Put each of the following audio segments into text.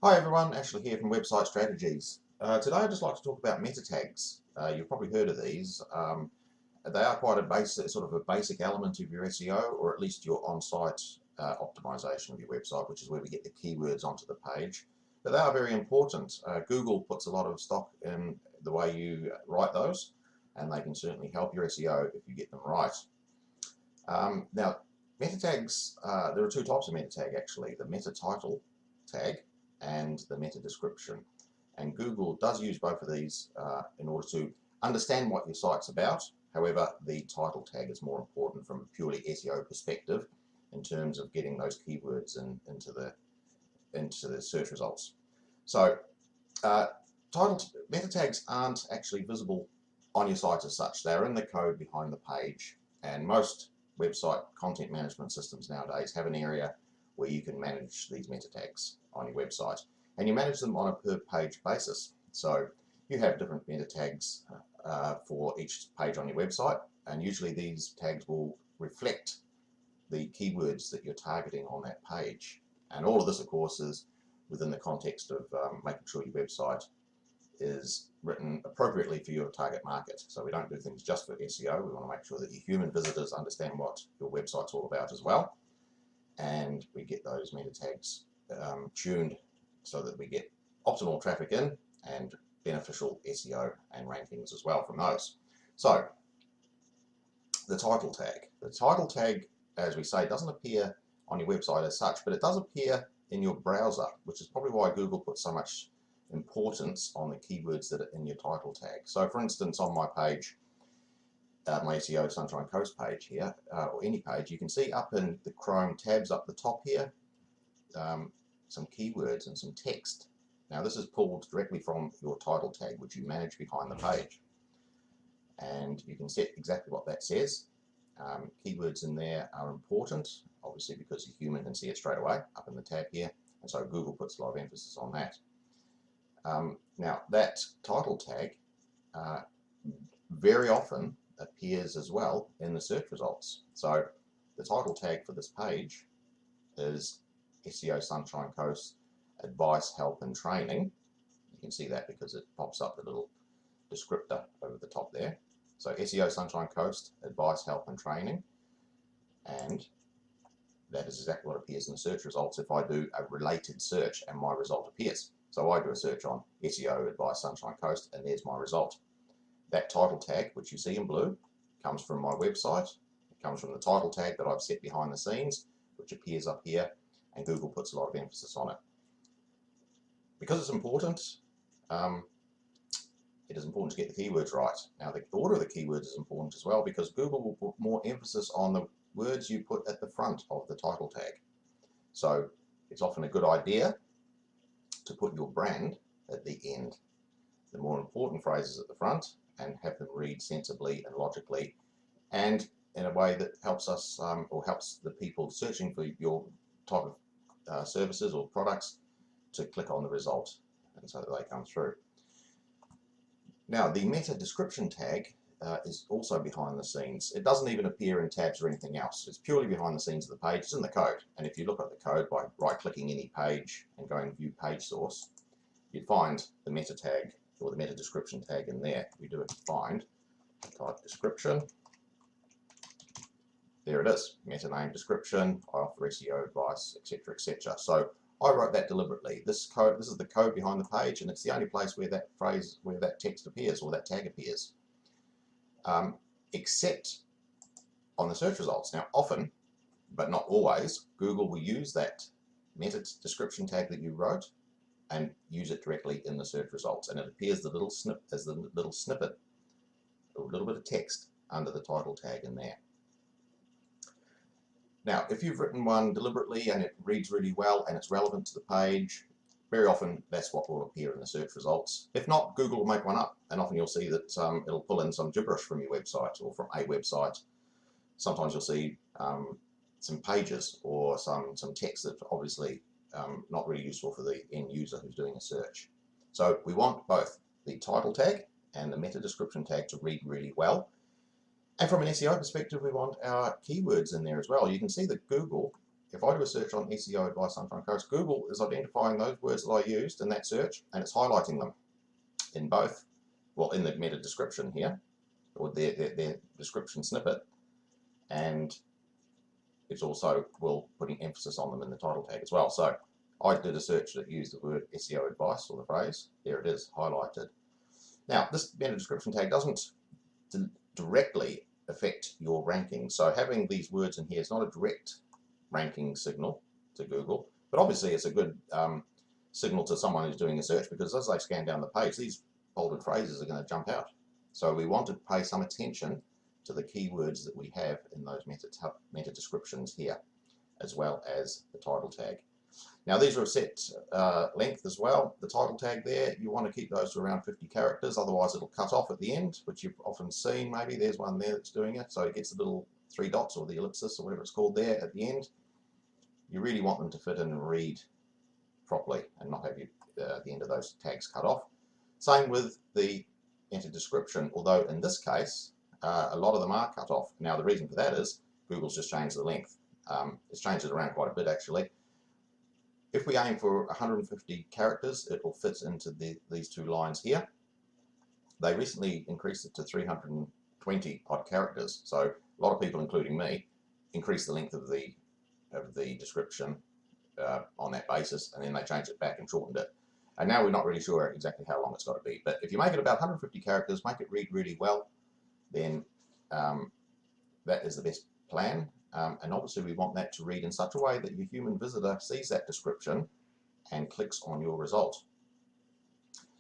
Hi everyone, Ashley here from Website Strategies. Today I'd just like to talk about meta tags. You've probably heard of these. They are quite a basic, sort of a basic element of your SEO, or at least your on-site optimization of your website, which is where we get the keywords onto the page. But they are very important. Google puts a lot of stock in the way you write those, and they can certainly help your SEO if you get them right. Now, meta tags, there are two types of meta tag actually, the meta title tag and the meta description. And Google does use both of these in order to understand what your site's about. However, the title tag is more important from a purely SEO perspective in terms of getting those keywords into the search results. So meta tags aren't actually visible on your site as such. They're in the code behind the page, and most website content management systems nowadays have an area where you can manage these meta tags on your website, and you manage them on a per page basis. So you have different meta tags for each page on your website, and usually these tags will reflect the keywords that you're targeting on that page. And all of this, of course, is within the context of making sure your website is written appropriately for your target market. So we don't do things just for SEO. We want to make sure that your human visitors understand what your website's all about as well, and we get those meta tags tuned so that we get optimal traffic in and beneficial SEO and rankings as well from those. So the title tag. The title tag, as we say, doesn't appear on your website as such, but it does appear in your browser, which is probably why Google puts so much importance on the keywords that are in your title tag. So for instance, on my page, my SEO Sunshine Coast page here, or any page, you can see up in the Chrome tabs up the top here, some keywords and some text. Now this is pulled directly from your title tag, which you manage behind the page. And you can set exactly what that says. Keywords in there are important, obviously, because a human can see it straight away up in the tab here, and so Google puts a lot of emphasis on that. Now that title tag very often appears as well in the search results. So the title tag for this page is SEO Sunshine Coast Advice, Help and Training. You can see that because it pops up the little descriptor over the top there. So SEO Sunshine Coast Advice, Help and Training, and that is exactly what appears in the search results if I do a related search and my result appears. So I do a search on SEO Advice Sunshine Coast and there's my result. That title tag, which you see in blue, comes from my website. It comes from the title tag that I've set behind the scenes, which appears up here, and Google puts a lot of emphasis on it. Because it's important, it is important to get the keywords right. Now the order of the keywords is important as well, because Google will put more emphasis on the words you put at the front of the title tag. So it's often a good idea to put your brand at the end. The more important phrases at the front, and have them read sensibly and logically, and in a way that helps us or helps the people searching for your type of services or products to click on the result, and so that they come through. Now the meta description tag is also behind the scenes. It doesn't even appear in tabs or anything else. It's purely behind the scenes of the page. It's in the code, and if you look at the code by right-clicking any page and going view page source, you'd find the meta tag or the meta description tag in there. We do a find, type description. There it is, meta name description. I offer SEO advice, etc., etc. So I wrote that deliberately. This is the code behind the page, and it's the only place where that phrase, where that text appears or that tag appears, except on the search results. Now, often, but not always, Google will use that meta description tag that you wrote and use it directly in the search results, and it appears the little as the little snippet, a little bit of text under the title tag in there. Now, if you've written one deliberately and it reads really well and it's relevant to the page, very often that's what will appear in the search results. If not, Google will make one up, and often you'll see that it'll pull in some gibberish from your website or from a website. Sometimes you'll see some pages or some text that's obviously not really useful for the end user who's doing a search. So we want both the title tag and the meta description tag to read really well. And from an SEO perspective, we want our keywords in there as well. You can see that Google if I do a search on SEO advice Sunshine Coast, Google is identifying those words that I used in that search, and it's highlighting them in both, well, in the meta description here, or their description snippet, and it's also putting emphasis on them in the title tag as well. So I did a search that used the word SEO advice, or the phrase. There it is, highlighted. Now, this meta description tag doesn't directly affect your ranking. So having these words in here is not a direct ranking signal to Google, but obviously it's a good signal to someone who's doing a search, because as they scan down the page, these bolded phrases are going to jump out. So we want to pay some attention to the keywords that we have in those meta descriptions here, as well as the title tag. Now these are a set length as well. The title tag there, you want to keep those to around 50 characters, otherwise it'll cut off at the end, which you've often seen. Maybe there's one there that's doing it, so it gets the little 3 dots or the ellipsis or whatever it's called there at the end. You really want them to fit in and read properly and not have the end of those tags cut off. Same with the meta description, although in this case a lot of them are cut off. Now the reason for that is Google's just changed the length. It's changed it around quite a bit actually. If we aim for 150 characters, it will fit into these 2 lines here. They recently increased it to 320 odd characters, so a lot of people, including me, increased the length of the description on that basis, and then they changed it back and shortened it. And now we're not really sure exactly how long it's got to be. But if you make it about 150 characters, make it read really well, then that is the best plan. And obviously we want that to read in such a way that your human visitor sees that description and clicks on your result.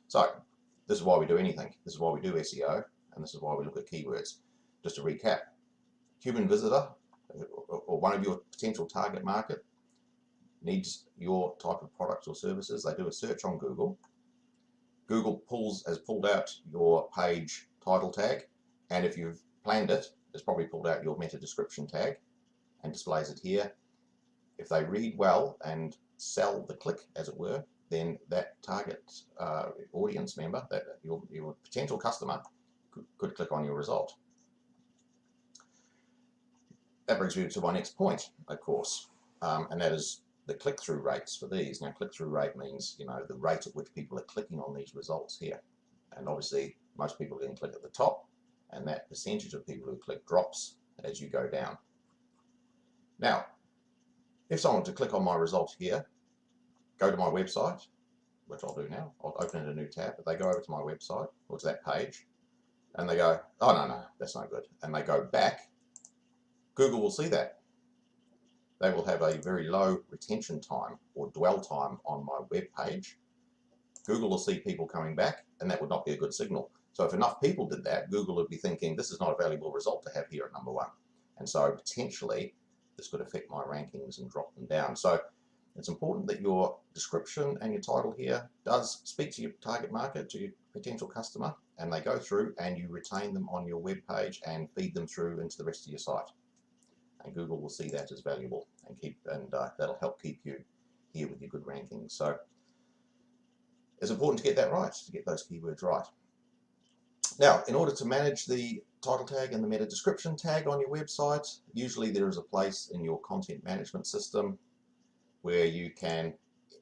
So this is why we do anything. This is why we do SEO, and this is why we look at keywords. Just to recap, human visitor or one of your potential target market needs your type of products or services. They do a search on Google. Google has pulled out your page title tag, and if you've planned it, it's probably pulled out your meta description tag and displays it here. If they read well and sell the click, as it were, then that target audience member, that your potential customer, could click on your result. That brings me to my next point, of course, and that is the click-through rates for these. Now, click-through rate means, you know, the rate at which people are clicking on these results here. And obviously, most people are going to click at the top, and that percentage of people who click drops as you go down. Now, if someone were to click on my result here, go to my website, which I'll do now, I'll open in a new tab, but they go over to my website, or to that page, and they go, oh no, that's no good, and they go back, Google will see that. They will have a very low retention time or dwell time on my web page. Google will see people coming back, and that would not be a good signal. So if enough people did that, Google would be thinking, this is not a valuable result to have here at number 1. And so potentially this could affect my rankings and drop them down. So it's important that your description and your title here does speak to your target market, to your potential customer, and they go through and you retain them on your web page and feed them through into the rest of your site. And Google will see that as valuable, and that'll help keep you here with your good rankings. So it's important to get that right, to get those keywords right. Now, in order to manage the title tag and the meta description tag on your website, usually there is a place in your content management system where you can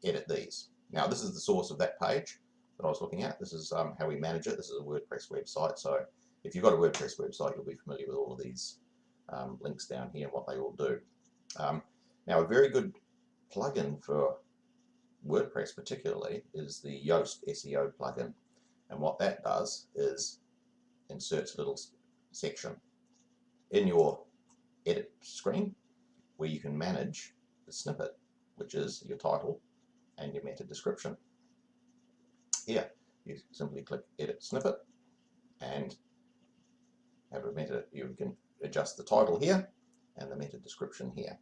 edit these. Now, this is the source of that page that I was looking at. This is how we manage it. This is a WordPress website. So if you've got a WordPress website, you'll be familiar with all of these links down here and what they all do. Now, a very good plugin for WordPress particularly is the Yoast SEO plugin. And what that does is inserts a little section in your edit screen where you can manage the snippet, which is your title and your meta description. Here, you simply click Edit Snippet and have a meta. You can adjust the title here and the meta description here.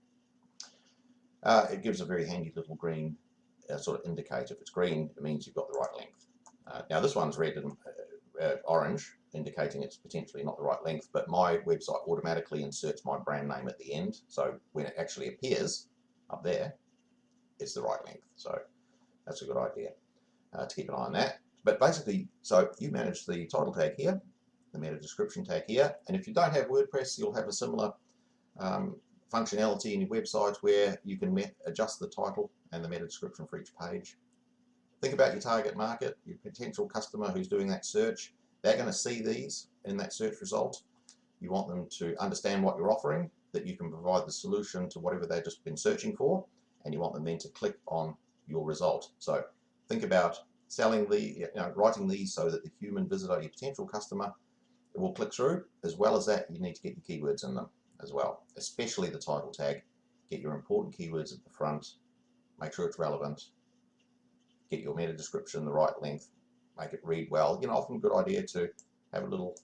It gives a very handy little green sort of indicator. If it's green, it means you've got the right length. Now this one's red and orange, indicating it's potentially not the right length, but my website automatically inserts my brand name at the end, so when it actually appears up there, it's the right length. So that's a good idea to keep an eye on that. But basically, so you manage the title tag here, the meta description tag here, and if you don't have WordPress, you'll have a similar functionality in your website where you can adjust the title and the meta description for each page. Think about your target market, your potential customer who's doing that search. They're going to see these in that search result. You want them to understand what you're offering, that you can provide the solution to whatever they've just been searching for, and you want them then to click on your result. So think about selling writing these so that the human visitor, your potential customer, will click through. As well as that, you need to get your keywords in them as well, especially the title tag. Get your important keywords at the front, make sure it's relevant, get your meta description the right length, make it read well. Often a good idea to have a little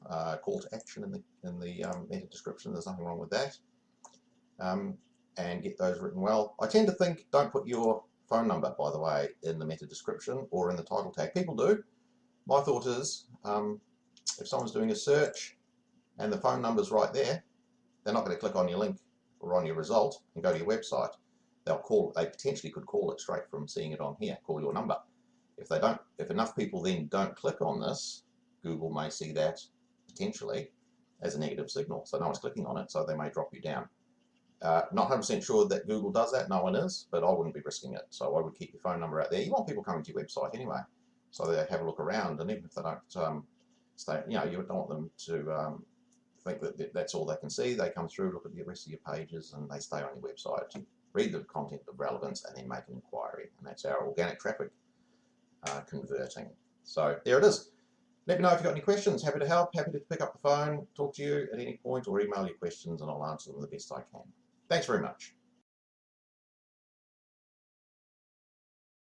call to action in the meta description. There's nothing wrong with that. And get those written well. I tend to think, don't put your phone number, by the way, in the meta description or in the title tag. People do. My thought is, if someone's doing a search and the phone number's right there, they're not going to click on your link or on your result and go to your website. They potentially could call it straight from seeing it on here, call your number. If enough people then don't click on this, Google may see that potentially as a negative signal. So no one's clicking on it, so they may drop you down. Not 100% sure that Google does that, no one is, but I wouldn't be risking it. So I would keep your phone number out there. You want people coming to your website anyway, so they have a look around, and even if they don't stay, you don't want them to think that that's all they can see. They come through, look at the rest of your pages, and they stay on your website to read the content of relevance and then make an inquiry. And that's our organic traffic converting. So there it is. Let me know if you've got any questions. Happy to help, happy to pick up the phone, talk to you at any point, or email your questions and I'll answer them the best I can. Thanks very much.